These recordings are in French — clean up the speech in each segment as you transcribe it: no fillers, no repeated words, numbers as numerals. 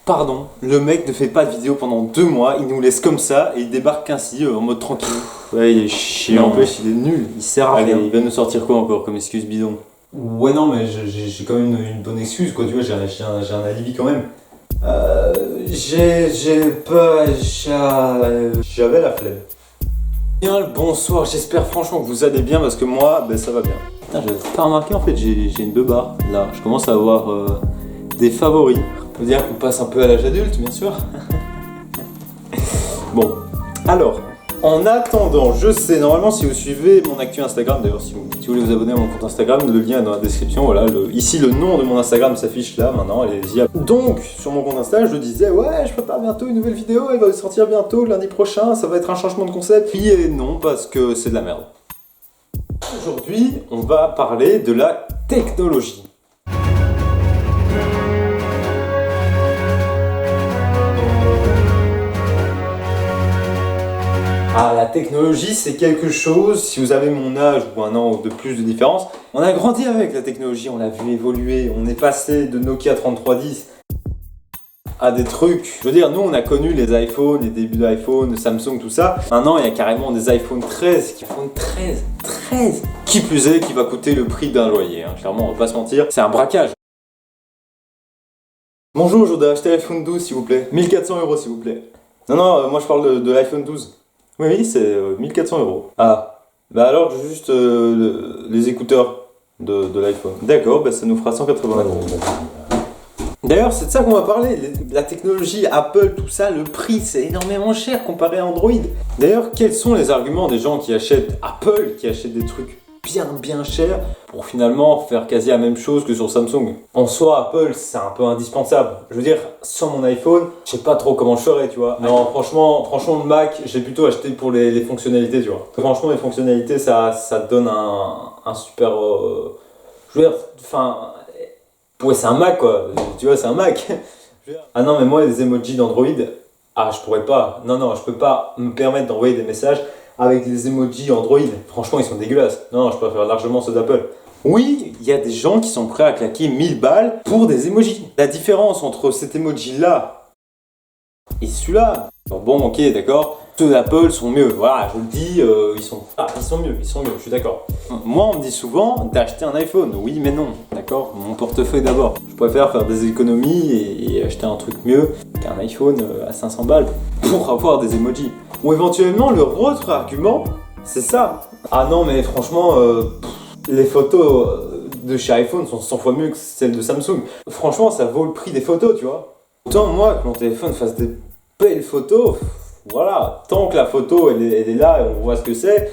Pardon, le mec ne fait pas de vidéo pendant 2 mois, il nous laisse comme ça et il débarque ainsi en mode tranquille. Ouais, il est chiant. N'empêche, il est nul, il sert à rien. Il va nous sortir quoi encore comme excuse bidon? Ouais, non, mais j'ai quand même une bonne excuse, quoi, tu vois, j'ai un alibi quand même. J'avais la flemme. Bien le bonsoir, j'espère franchement que vous allez bien parce que moi, ça va bien. Putain, j'avais pas remarqué en fait, j'ai une beubare là, je commence à avoir des favoris. On peut dire qu'on passe un peu à l'âge adulte, bien sûr. Bon, alors, en attendant, je sais, normalement si vous suivez mon actu Instagram, d'ailleurs si vous voulez vous abonner à mon compte Instagram, le lien est dans la description, voilà, ici le nom de mon Instagram s'affiche là maintenant, allez-y. Donc, sur mon compte Insta, je disais, ouais, je prépare bientôt une nouvelle vidéo, elle va sortir bientôt, lundi prochain, ça va être un changement de concept. Puis et non, parce que c'est de la merde. Aujourd'hui, on va parler de la technologie. Ah, la technologie, c'est quelque chose, si vous avez mon âge ou un an ou de plus de différence, on a grandi avec la technologie, on l'a vu évoluer, on est passé de Nokia 3310 à des trucs. Je veux dire, nous on a connu les iPhones, les débuts d'iPhone, Samsung, tout ça. Maintenant, il y a carrément des iPhone 13, iPhone 13, qui plus est, qui va coûter le prix d'un loyer, hein. Clairement, on va pas se mentir, c'est un braquage. Bonjour, je voudrais acheter l'iPhone 12 s'il vous plaît, 1400 € s'il vous plaît. Non, moi je parle de l'iPhone 12. Oui, c'est 1400 €. Ah, bah alors juste les écouteurs de l'iPhone. D'accord, ça nous fera 180 €. D'ailleurs, c'est de ça qu'on va parler. La technologie, Apple, tout ça, le prix, c'est énormément cher comparé à Android. D'ailleurs, quels sont les arguments des gens qui achètent Apple, qui achètent des trucs bien chers pour finalement faire quasi la même chose que sur Samsung? En soi, Apple, c'est un peu indispensable. Je veux dire, sans mon iPhone, je sais pas trop comment je ferais, tu vois. Non, franchement, le Mac, j'ai plutôt acheté pour les fonctionnalités, tu vois. Franchement, les fonctionnalités, ça te donne un super... je veux dire, enfin... Ouais, c'est un Mac, quoi. Tu vois, c'est un Mac. Ah non, mais moi, les emojis d'Android, je pourrais pas. Non, je peux pas me permettre d'envoyer des messages avec les emojis Android. Franchement, ils sont dégueulasses. Non, je préfère largement ceux d'Apple. Oui, il y a des gens qui sont prêts à claquer 1000 balles pour des emojis. La différence entre cet emoji-là et celui-là, bon, ok, d'accord, ceux d'Apple sont mieux. Voilà, je vous le dis, ils sont mieux, je suis d'accord. Moi, on me dit souvent d'acheter un iPhone. Oui, mais non, d'accord, mon portefeuille d'abord. Je préfère faire des économies et acheter un truc mieux qu'un iPhone à 500 balles pour avoir des emojis. Ou éventuellement, leur autre argument, c'est ça. Ah non, mais franchement, les photos de chez iPhone sont 100 fois mieux que celles de Samsung. Franchement, ça vaut le prix des photos, tu vois. Autant moi, que mon téléphone fasse des belles photos, voilà, tant que la photo elle est là et on voit ce que c'est,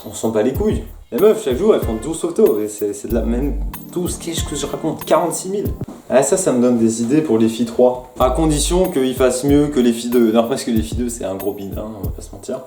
on s'en bat les couilles. Les meufs, chaque jour, elles font 12 photos et c'est de la même 12, qu'est-ce que je raconte, 46 000. Ah, ça me donne des idées pour les filles 3. À condition qu'ils fassent mieux que les filles 2. Non, parce que les filles 2, c'est un gros bide, hein, on va pas se mentir.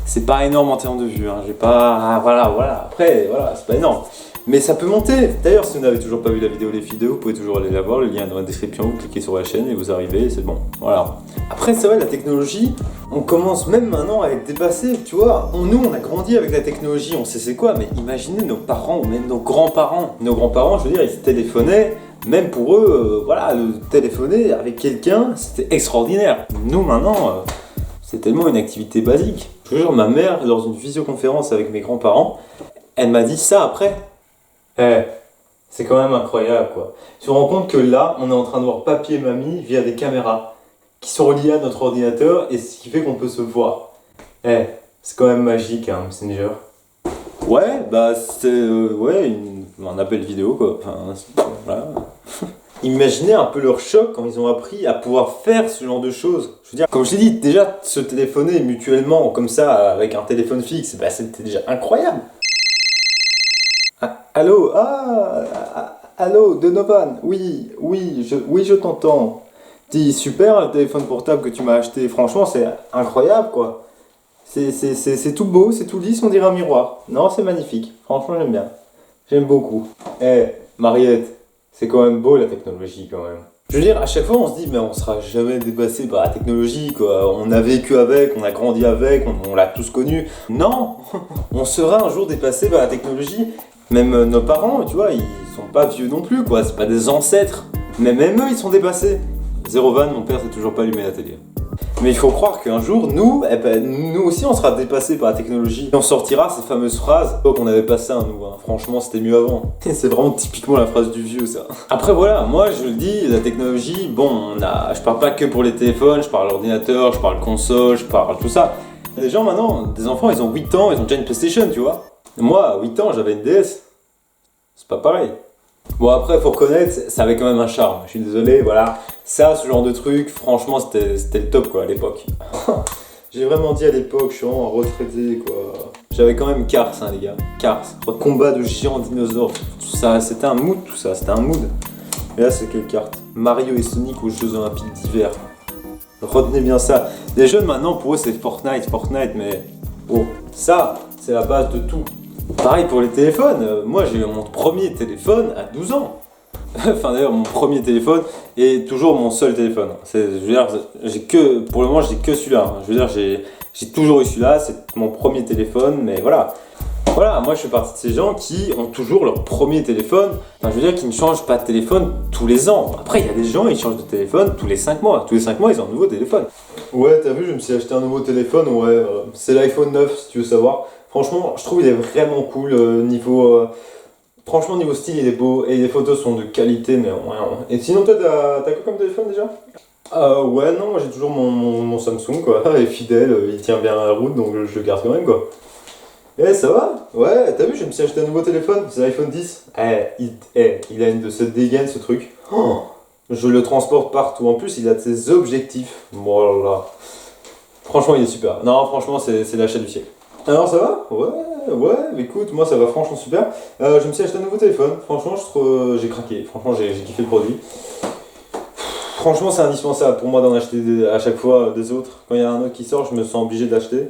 C'est pas énorme en termes de vues, hein. J'ai pas... voilà. Après, voilà, c'est pas énorme. Mais ça peut monter. D'ailleurs, si vous n'avez toujours pas vu la vidéo Les filles 2, vous pouvez toujours aller la voir. Le lien est dans la description. Vous cliquez sur la chaîne et vous arrivez, c'est bon. Voilà. Après, c'est vrai, la technologie, on commence même maintenant à être dépassé. Tu vois, nous, on a grandi avec la technologie, on sait c'est quoi. Mais imaginez nos parents ou même nos grands-parents. Nos grands-parents, je veux dire, ils se téléphonaient. Même pour eux, téléphoner avec quelqu'un, c'était extraordinaire. Nous, maintenant, c'est tellement une activité basique. Je veux dire, ma mère, dans une visioconférence avec mes grands-parents, elle m'a dit ça après. C'est quand même incroyable, quoi. Tu te rends compte que là, on est en train de voir papy et mamie via des caméras qui sont reliées à notre ordinateur et ce qui fait qu'on peut se voir. C'est quand même magique, hein, Messenger. Ouais, c'est un appel vidéo, quoi. Enfin, voilà. Imaginez un peu leur choc quand ils ont appris à pouvoir faire ce genre de choses. Je veux dire, comme je t'ai dit, déjà se téléphoner mutuellement comme ça avec un téléphone fixe, c'était déjà incroyable. Allô, allô, Donovan, oui, je t'entends. Dis, super le téléphone portable que tu m'as acheté, franchement c'est incroyable quoi. C'est tout beau, c'est tout lisse, on dirait un miroir. Non, c'est magnifique, franchement j'aime bien. J'aime beaucoup. Mariette, c'est quand même beau la technologie quand même. Je veux dire, à chaque fois on se dit, mais on sera jamais dépassé par la technologie quoi. On a vécu avec, on a grandi avec, on l'a tous connu. Non, on sera un jour dépassé par la technologie. Même nos parents, tu vois, ils sont pas vieux non plus, quoi. C'est pas des ancêtres. Mais même eux, ils sont dépassés. Zéro van, mon père s'est toujours pas allumé la télé. Mais il faut croire qu'un jour, nous aussi on sera dépassés par la technologie. Et on sortira ces fameuses phrases. Oh, qu'on avait pas ça, nous, hein. Franchement, c'était mieux avant. C'est vraiment typiquement la phrase du vieux, ça. Après, voilà, moi je le dis, la technologie, bon, je parle pas que pour les téléphones, je parle ordinateur, je parle console, je parle tout ça. Les gens maintenant, des enfants, ils ont 8 ans, ils ont déjà une PlayStation, tu vois. Moi, à 8 ans, j'avais une DS. C'est pas pareil. Bon, après, faut reconnaître, ça avait quand même un charme. Je suis désolé, voilà. Ça, ce genre de truc, franchement, c'était le top, quoi, à l'époque. J'ai vraiment dit à l'époque, je suis en retraité, quoi. J'avais quand même Cars, hein, les gars. Cars. Combat de géants dinosaures. Tout ça, c'était un mood, tout ça. C'était un mood. Et là, c'est quelle carte? Mario et Sonic aux Jeux Olympiques d'hiver. Retenez bien ça. Les jeunes, maintenant, pour eux, c'est Fortnite, mais... Oh, ça, c'est la base de tout. Pareil pour les téléphones, moi j'ai eu mon premier téléphone à 12 ans. Enfin d'ailleurs mon premier téléphone et toujours mon seul téléphone. Je veux dire, pour le moment j'ai que celui-là. Hein. Je veux dire j'ai toujours eu celui-là, c'est mon premier téléphone, mais voilà. Voilà, moi je fais partie de ces gens qui ont toujours leur premier téléphone. Enfin, je veux dire qu'ils ne changent pas de téléphone tous les ans. Après il y a des gens ils changent de téléphone tous les 5 mois. Tous les 5 mois ils ont un nouveau téléphone. Ouais t'as vu, je me suis acheté un nouveau téléphone, ouais, c'est l'iPhone 9 si tu veux savoir. Franchement, je trouve il est vraiment cool, franchement, niveau style, il est beau, et les photos sont de qualité, mais ouais. Et sinon, toi, t'as quoi comme téléphone, déjà? Ouais, non, moi j'ai toujours mon Samsung, quoi, il est fidèle, il tient bien la route, donc je le garde quand même, quoi. Eh, ça va? Ouais, t'as vu, je me suis acheté un nouveau téléphone, c'est l'iPhone 10. Il a une de ces dégaines, ce truc. Oh, je le transporte partout, en plus, il a de ses objectifs. Voilà. Franchement, il est super. Non, franchement, c'est l'achat du siècle. Alors ça va? Ouais, mais écoute, moi ça va franchement super. Je me suis acheté un nouveau téléphone, franchement j'ai craqué, franchement j'ai kiffé le produit. Franchement c'est indispensable pour moi d'en acheter à chaque fois des autres. Quand il y a un autre qui sort, je me sens obligé d'acheter.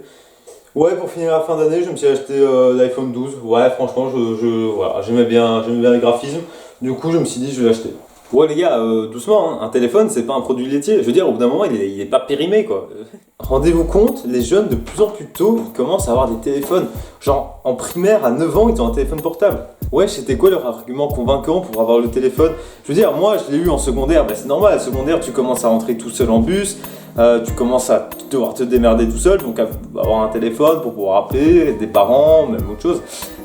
Ouais, pour finir la fin d'année, je me suis acheté l'iPhone 12. Ouais, franchement, voilà, j'aimais bien les graphismes. Du coup, je me suis dit, je vais l'acheter. Ouais, les gars, doucement, hein. Un téléphone, c'est pas un produit laitier. Je veux dire, au bout d'un moment, il est pas périmé, quoi. Rendez-vous compte, les jeunes, de plus en plus tôt, ils commencent à avoir des téléphones. Genre, en primaire, à 9 ans, ils ont un téléphone portable. Ouais, c'était quoi leur argument convaincant pour avoir le téléphone? Je veux dire, moi, je l'ai eu en secondaire. Bah, c'est normal, en secondaire, tu commences à rentrer tout seul en bus. Tu commences à devoir te démerder tout seul, donc à avoir un téléphone pour pouvoir appeler des parents, même autre chose.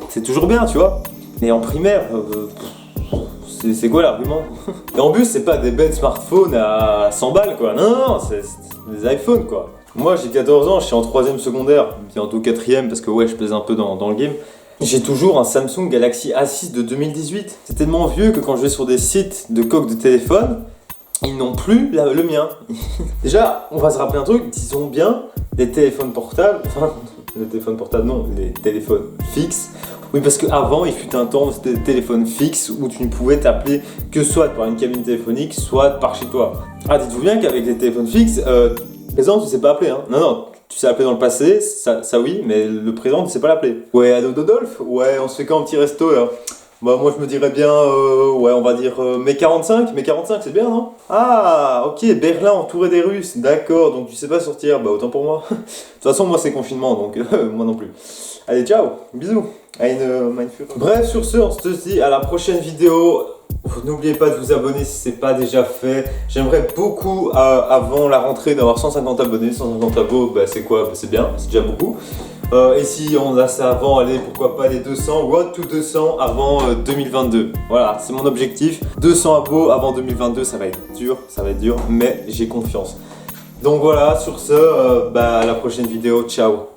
C'est toujours bien, tu vois. Mais en primaire, c'est quoi l'argument? Et en bus, c'est pas des bêtes smartphones à 100 balles, quoi. Non, c'est des iPhones, quoi. Moi, j'ai 14 ans, je suis en 3ème secondaire, bientôt 4ème, parce que ouais, je pèse un peu dans le game. J'ai toujours un Samsung Galaxy A6 de 2018. C'est tellement vieux que quand je vais sur des sites de coques de téléphone, ils n'ont plus le mien. Déjà, on va se rappeler un truc, disons bien, les téléphones portables, enfin, les téléphones portables non, les téléphones fixes. Oui, parce qu'avant, il fut un temps, c'était des téléphones fixes où tu ne pouvais t'appeler que soit par une cabine téléphonique, soit par chez toi. Ah, dites-vous bien qu'avec les téléphones fixes, présent, tu sais pas appeler, hein. Non, tu sais appeler dans le passé, ça oui, mais le présent, tu sais pas l'appeler. Ouais, allô Dodolphe? Ouais, on se fait quand un petit resto, là? Bah moi je me dirais bien, ouais on va dire mai 45 c'est bien non? Ah ok, Berlin entouré des Russes, d'accord, donc tu sais pas sortir, bah autant pour moi. De toute façon moi c'est confinement donc moi non plus. Allez ciao, bisous, Bref sur ce on se dit à la prochaine vidéo. N'oubliez pas de vous abonner si c'est pas déjà fait. J'aimerais beaucoup avant la rentrée d'avoir 150 abonnés, 150 abos, bah c'est quoi? Bah, c'est bien, c'est déjà beaucoup. Et si on a ça avant, allez, pourquoi pas les 200, road to 200 avant 2022. Voilà, c'est mon objectif. 200 abos avant 2022, ça va être dur, mais j'ai confiance. Donc voilà, sur ce, bah, à la prochaine vidéo, ciao.